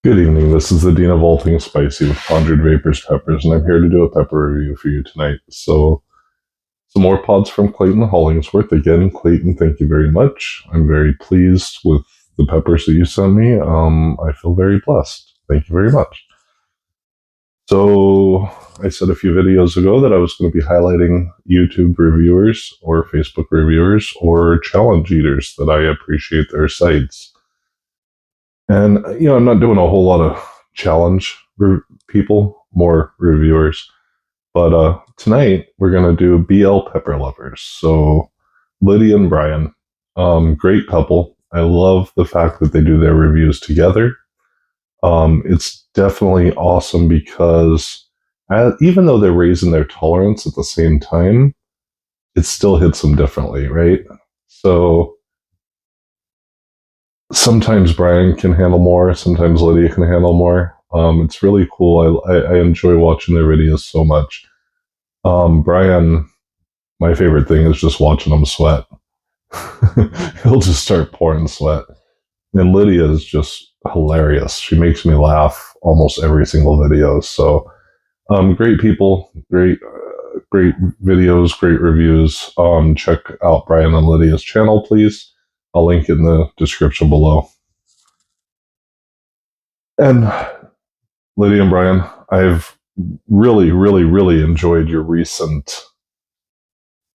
Good evening. This is the Dean of All Things Spicy with Conjured Vapors Peppers, and I'm here to do a pepper review for you tonight. So, some more pods from Clayton Hollingsworth. Again, Clayton, thank you very much. I'm very pleased with the peppers that you sent me. I feel very blessed. Thank you very much. So, I said a few videos ago that I was going to be highlighting YouTube reviewers or Facebook reviewers or challenge eaters that I appreciate their sites. And, I'm not doing a whole lot of challenge people, more reviewers. But tonight, we're going to do BL Pepper Lovers. So, Lydia and Brian, great couple. I love the fact that they do their reviews together. It's definitely awesome because even though they're raising their tolerance at the same time, it still hits them differently, right? So, sometimes Brian can handle more, sometimes Lydia can handle more. It's really cool. I enjoy watching their videos so much. Brian, my favorite thing is just watching him sweat. He'll just start pouring sweat. And Lydia is just hilarious. She makes me laugh almost every single video. So, great people, great videos, great reviews. Check out Brian and Lydia's channel, please. I'll link in the description below. And Lydia and Brian, I've really, really, really enjoyed your recent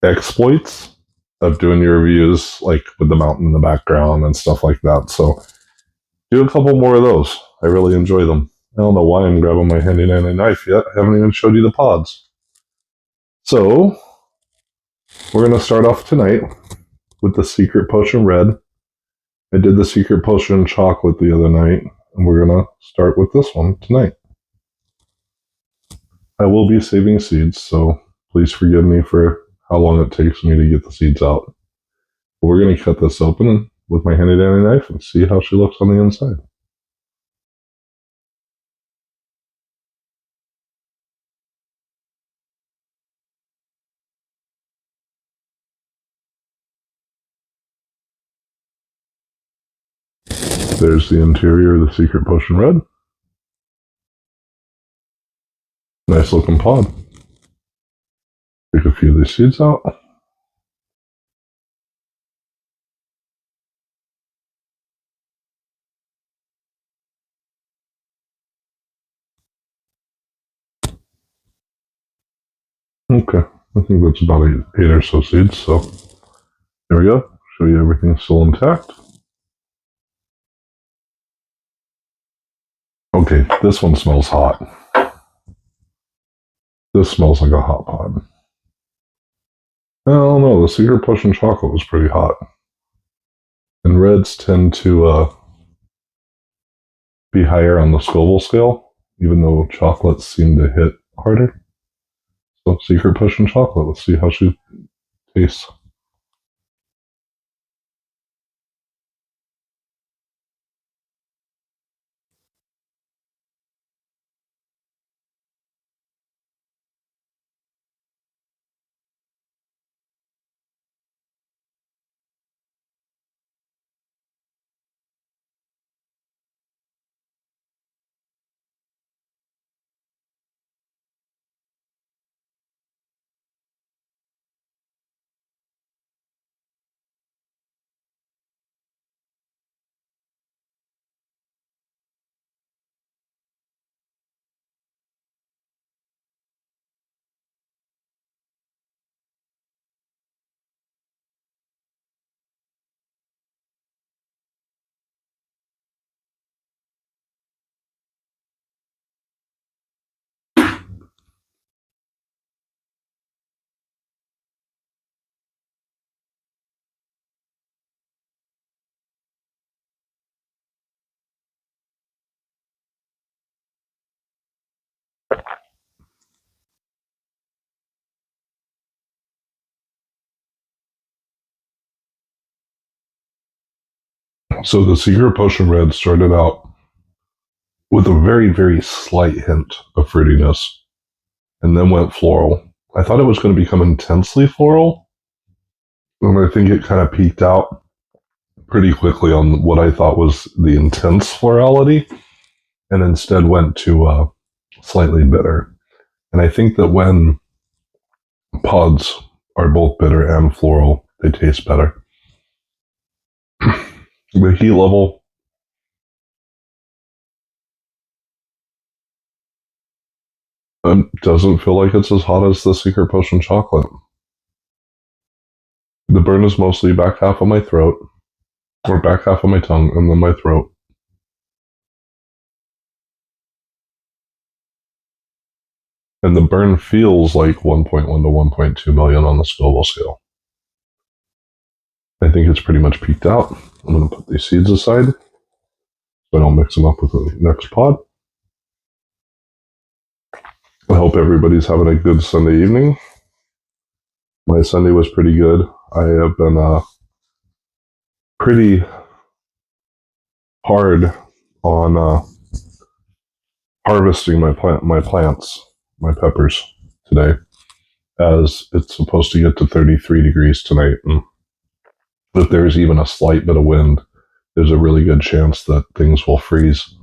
exploits of doing your reviews, like with the mountain in the background and stuff like that. So do a couple more of those. I really enjoy them. I don't know why I'm grabbing my handy dandy knife yet. I haven't even showed you the pods. So we're going to start off tonight with the Secret Potion Red. I did the Secret Potion Chocolate the other night, and we're going to start with this one tonight. I will be saving seeds, so please forgive me for how long it takes me to get the seeds out. But we're going to cut this open with my handy dandy knife and see how she looks on the inside. There's the interior of the Secret Potion Red. Nice looking pod. Take a few of these seeds out. Okay, I think that's about eight or so seeds. So there we go. Show you everything's still intact. Okay, this one smells hot. This smells like a hot pod. I don't know, the Secret Potion Chocolate was pretty hot. And reds tend to be higher on the Scoville scale, even though chocolates seem to hit harder. So Secret Potion Chocolate, let's see how she tastes. So the Secret Potion Red started out with a very, very slight hint of fruitiness and then went floral. I thought it was going to become intensely floral, and I think it kind of peaked out pretty quickly on what I thought was the intense florality. and instead went to slightly bitter. And I think that when pods are both bitter and floral, they taste better. The heat level, doesn't feel like it's as hot as the Secret Potion chocolate. The burn is mostly back half of my throat, or back half of my tongue, and then my throat. And the burn feels like 1.1 to 1.2 million on the Scoville scale. I think it's pretty much peaked out. I'm going to put these seeds aside so I don't mix them up with the next pod. I hope everybody's having a good Sunday evening. My Sunday was pretty good. I have been pretty hard on harvesting my plants, my peppers today, as it's supposed to get to 33 degrees tonight. And if there's even a slight bit of wind, there's a really good chance that things will freeze.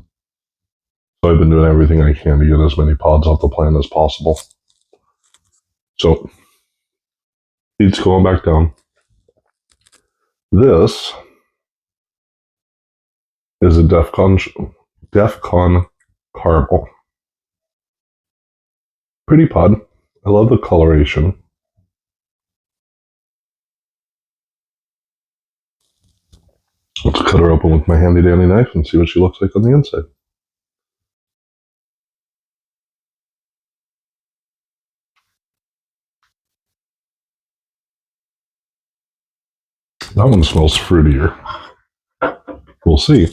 So I've been doing everything I can to get as many pods off the plant as possible. So seeds going back down. This is a Defcon caramel. Pretty pod. I love the coloration. Let's cut her open with my handy dandy knife and see what she looks like on the inside. That one smells fruitier. We'll see.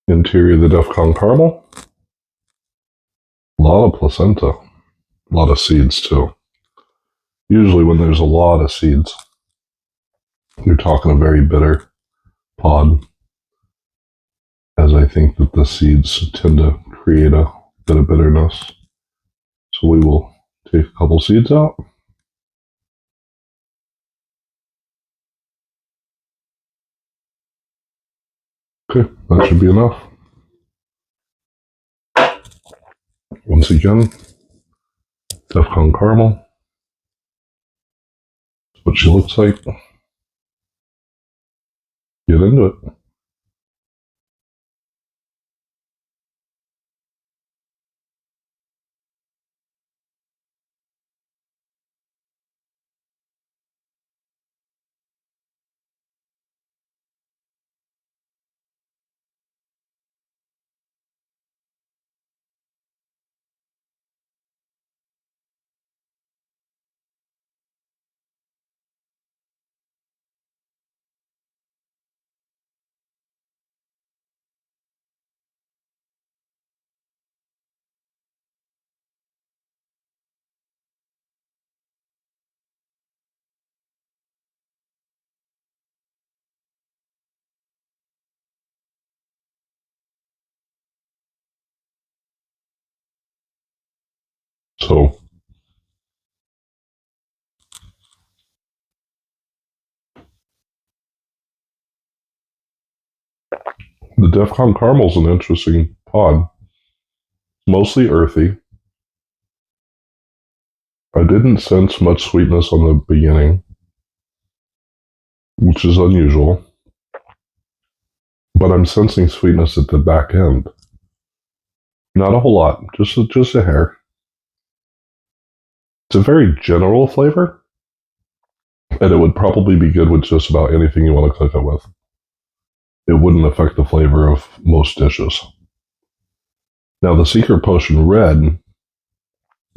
Interior of the Defcon caramel. A lot of placenta. A lot of seeds too. Usually when there's a lot of seeds, you're talking a very bitter pod, as I think that the seeds tend to create a bit of bitterness. So we will take a couple seeds out. Okay, that should be enough. Once again, Defcon caramel. That's what she looks like. Get into it. So the Defcon caramel is an interesting pod. Mostly earthy. I didn't sense much sweetness on the beginning, which is unusual. But I'm sensing sweetness at the back end. Not a whole lot, just a hair. It's a very general flavor, and it would probably be good with just about anything you want to cook it with. It wouldn't affect the flavor of most dishes. Now, the Secret Potion Red,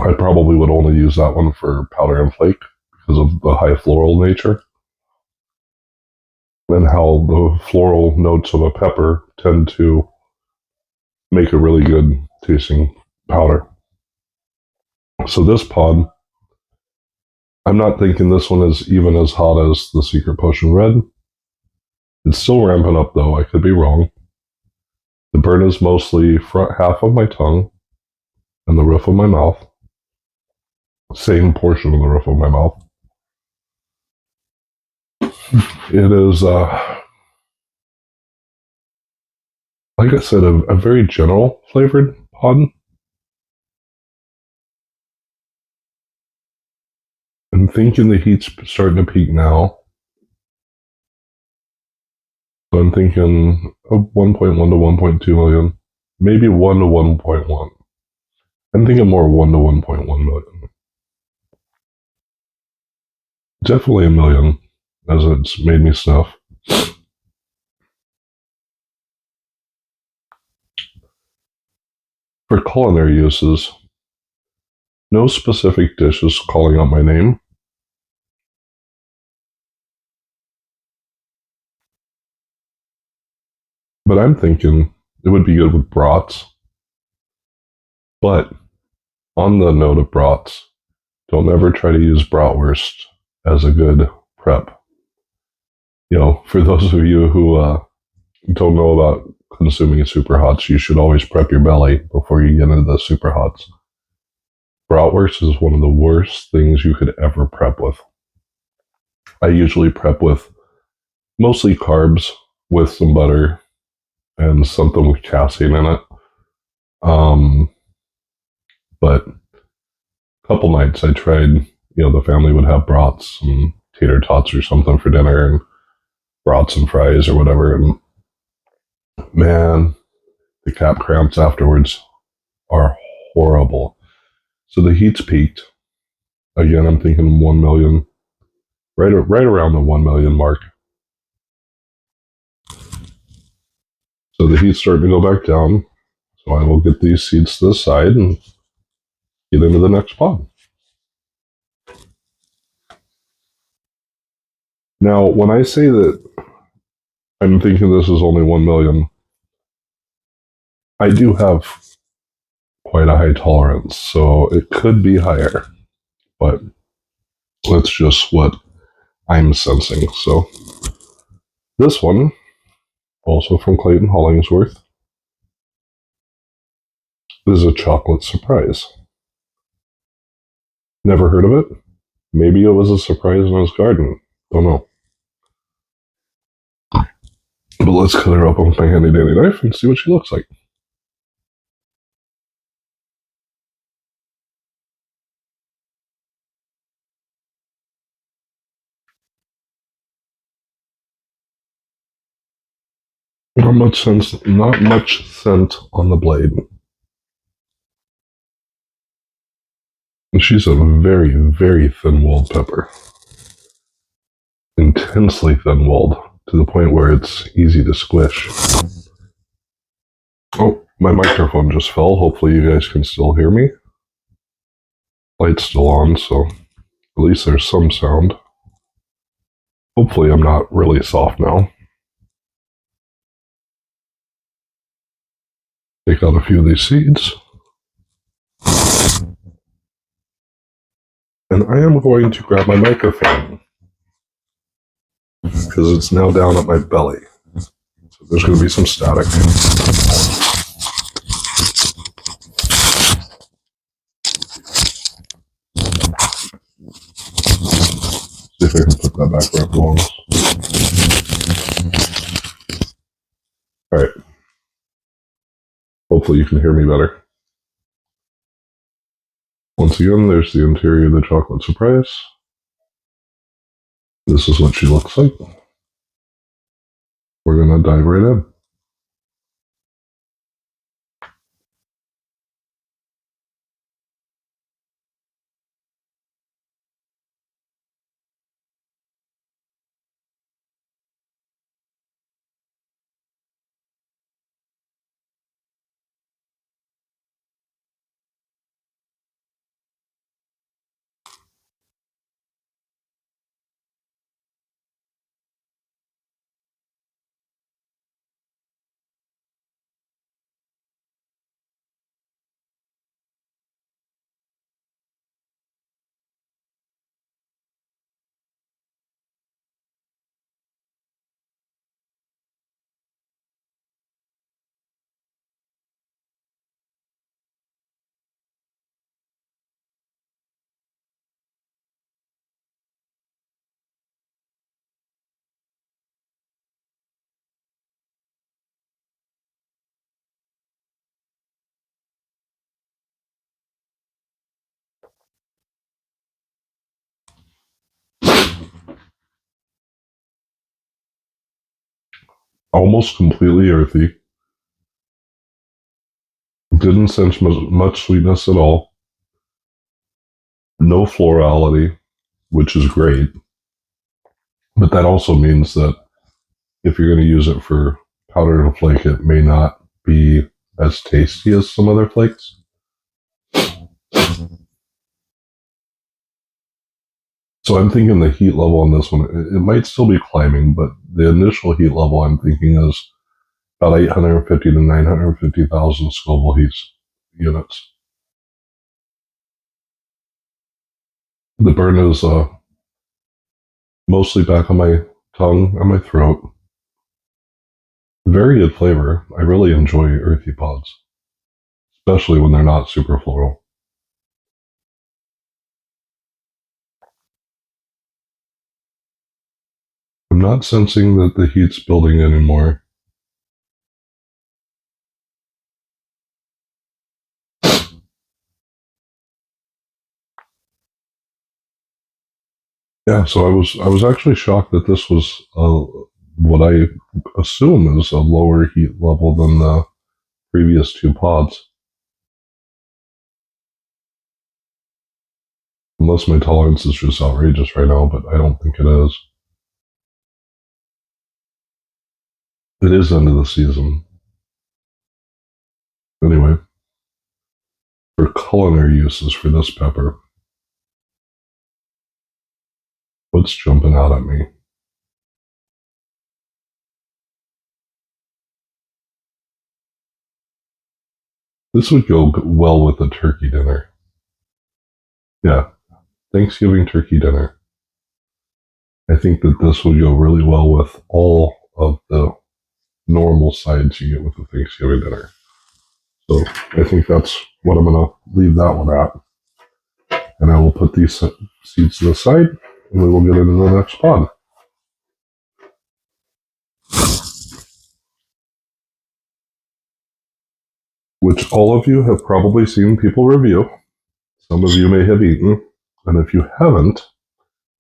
I probably would only use that one for powder and flake because of the high floral nature and how the floral notes of a pepper tend to make a really good tasting powder. So this pod, I'm not thinking this one is even as hot as the Secret Potion Red. It's still ramping up though, I could be wrong. The burn is mostly front half of my tongue and the roof of my mouth. Same portion of the roof of my mouth. It is like I said, a very general flavored pod. I'm thinking the heat's starting to peak now. So I'm thinking of 1.1 to 1.2 million, maybe 1 to 1.1. I'm thinking more 1 to 1.1 million. Definitely a million, as it's made me snuff. For culinary uses, no specific dish is calling out my name. But I'm thinking it would be good with brats. But on the note of brats, don't ever try to use bratwurst as a good prep. You know, for those of you who don't know about consuming superhots, you should always prep your belly before you get into the superhots. Bratwurst is one of the worst things you could ever prep with. I usually prep with mostly carbs with some butter and something with casein in it. But a couple nights I tried, the family would have brats and tater tots or something for dinner and brats and fries or whatever. And man, the cap cramps afterwards are horrible. So the heat's peaked. Again, I'm thinking 1 million, right around the 1 million mark. So the heat's starting to go back down. So I will get these seeds to the side and get into the next pod. Now, when I say that I'm thinking this is only 1 million, I do have quite a high tolerance, so it could be higher, but that's just what I'm sensing. So this one, also from Clayton Hollingsworth, is a chocolate surprise. Never heard of it? Maybe it was a surprise in his garden. Don't know. But let's cut her open with my handy dandy knife and see what she looks like. Not much sense. Not much scent on the blade. And she's a very, very thin-walled pepper. Intensely thin-walled to the point where it's easy to squish. Oh, my microphone just fell. Hopefully you guys can still hear me. Light's still on, so at least there's some sound. Hopefully I'm not really soft now. Take out a few of these seeds. And I am going to grab my microphone because it's now down at my belly. So there's going to be some static. See if I can put that back where it belongs. Alright. Hopefully you can hear me better. Once again, there's the interior of the chocolate surprise. This is what she looks like. We're going to dive right in. almost completely earthy. Didn't sense much sweetness at all. No florality, which is great. But that also means that if you're going to use it for powder to flake, it may not be as tasty as some other flakes. So I'm thinking the heat level on this one, it might still be climbing, but the initial heat level I'm thinking is about 850 to 950,000 Scoville units. The burn is mostly back on my tongue and my throat. Very good flavor. I really enjoy earthy pods, especially when they're not super floral. I'm not sensing that the heat's building anymore. Yeah, so I was actually shocked that this was what I assume is a lower heat level than the previous two pods. Unless my tolerance is just outrageous right now, but I don't think it is. It is end of the season. Anyway, for culinary uses for this pepper, what's jumping out at me? This would go well with a turkey dinner. Yeah, Thanksgiving turkey dinner. I think that this would go really well with all of the normal sides you get with a Thanksgiving dinner. So I think that's what I'm going to leave that one at. And I will put these seeds to the side and we will get into the next pod. Which all of you have probably seen people review. Some of you may have eaten. And if you haven't,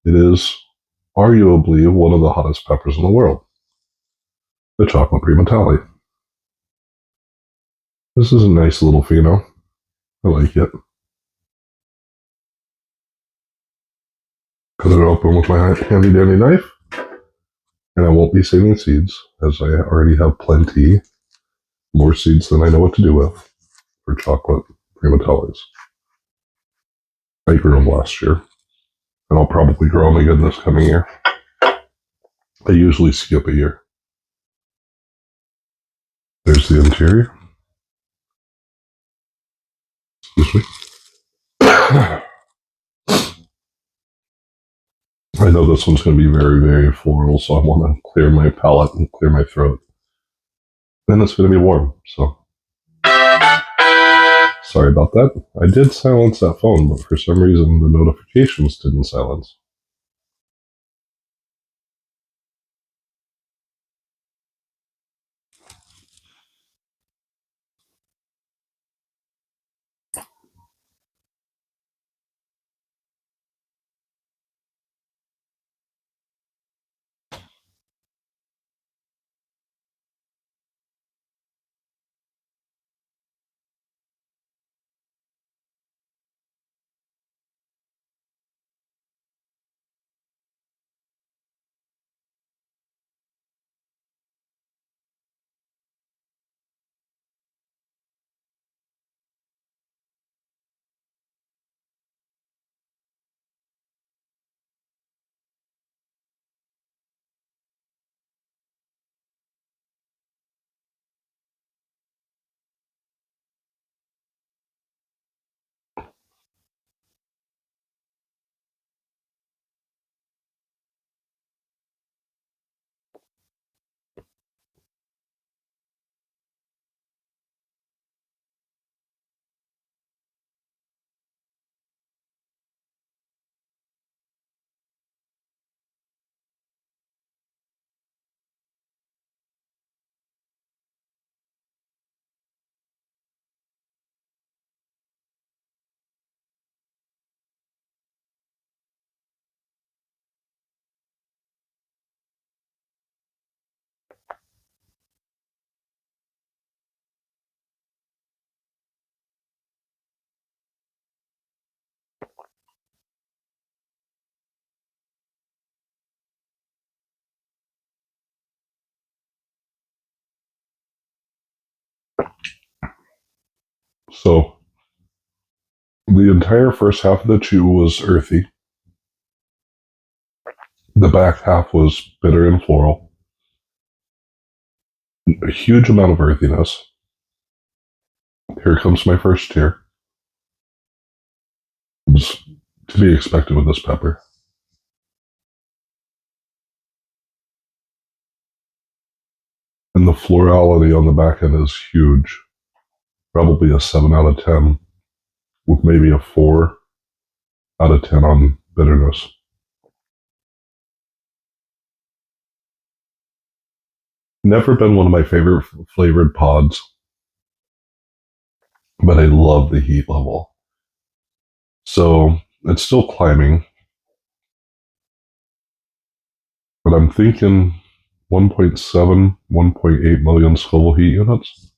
it is arguably one of the hottest peppers in the world. The chocolate Primotalli. This is a nice little pheno. I like it. Cut it open with my handy dandy knife. And I won't be saving seeds, as I already have plenty more seeds than I know what to do with for chocolate Primotallis. I grew them last year, and I'll probably grow them again this coming year. I usually skip a year. There's the interior. Excuse me. I know this one's going to be very, very floral, so I want to clear my palate and clear my throat. And it's going to be warm, so sorry about that. I did silence that phone, but for some reason the notifications didn't silence. So the entire first half of the chew was earthy. The back half was bitter and floral. A huge amount of earthiness. Here comes my first tear. It's to be expected with this pepper. And the florality on the back end is huge. Probably a 7 out of 10, with maybe a 4 out of 10 on bitterness. Never been one of my favorite flavored pods, but I love the heat level. So it's still climbing, but I'm thinking 1.7, 1.8 million Scoville heat units.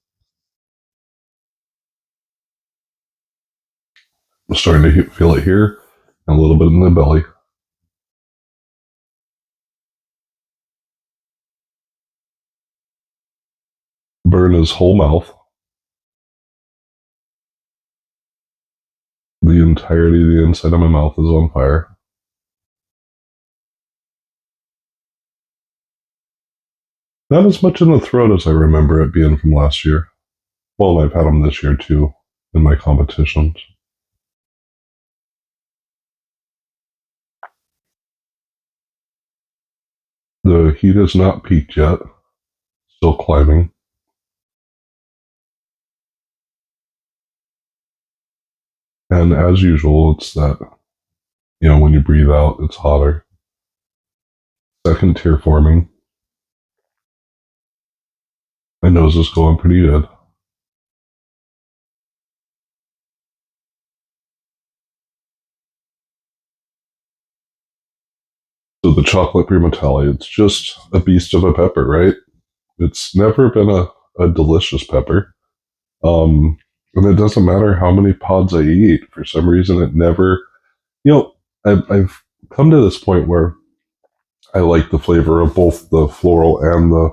I'm starting to feel it here, and a little bit in the belly. Burn is whole mouth. The entirety of the inside of my mouth is on fire. Not as much in the throat as I remember it being from last year. Well, I've had them this year too, in my competitions. The heat has not peaked yet. Still climbing. And as usual, it's that, when you breathe out, it's hotter. Second tear forming. My nose is going pretty good. So the chocolate Primotalli, it's just a beast of a pepper, right? It's never been a delicious pepper. And it doesn't matter how many pods I eat. For some reason, it never, I've come to this point where I like the flavor of both the floral and the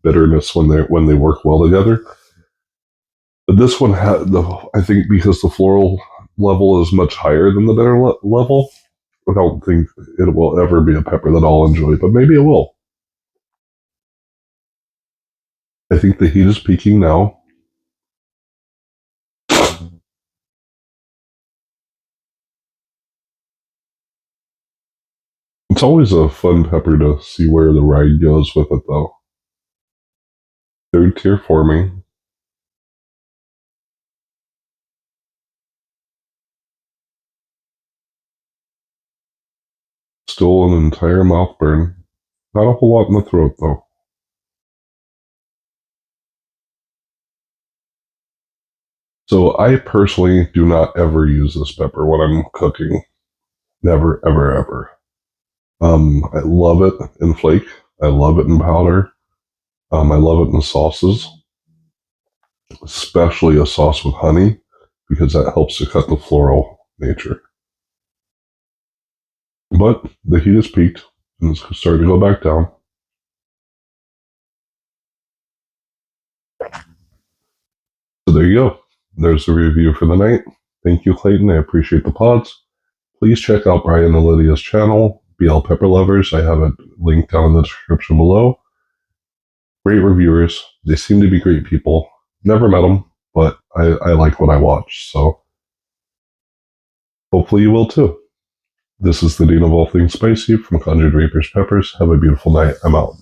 bitterness when they work well together. But this one I think because the floral level is much higher than the bitter level, I don't think it will ever be a pepper that I'll enjoy, but maybe it will. I think the heat is peaking now. It's always a fun pepper to see where the ride goes with it, though. Third tier forming. Still an entire mouth burn. Not a whole lot in the throat, though. So I personally do not ever use this pepper when I'm cooking. Never, ever, ever. I love it in flake. I love it in powder. I love it in sauces, especially a sauce with honey, because that helps to cut the floral nature. But the heat has peaked and it's starting to go back down. So there you go. There's the review for the night. Thank you, Clayton. I appreciate the pods. Please check out Brian and Lydia's channel, BL Pepper Lovers. I have it linked down in the description below. Great reviewers. They seem to be great people. Never met them, but I like what I watch. So hopefully you will too. This is the Dean of all things spicy from Conjured Reaper's Peppers. Have a beautiful night. I'm out.